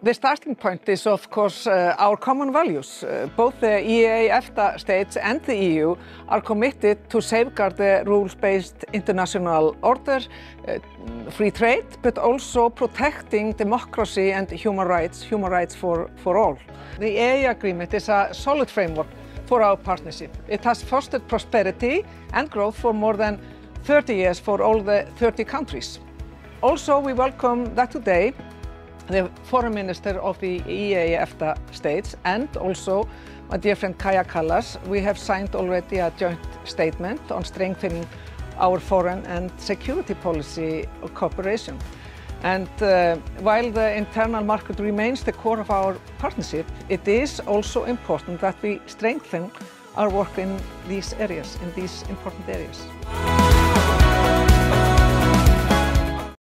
The starting point is, of course, our common values. Both the EEA-EFTA states and the EU are committed to safeguard the rules-based international order, free trade, but also protecting democracy and human rights for all. The EEA agreement is a solid framework for our partnership. It has fostered prosperity and growth for more than 30 years for all the 30 countries. Also, we welcome that today the foreign minister of the EEA-EFTA states and also my dear friend Kaja Kallas, we have signed already a joint statement on strengthening our foreign and security policy cooperation. And while the internal market remains the core of our partnership, it is also important that we strengthen our work in these areas, in these important areas.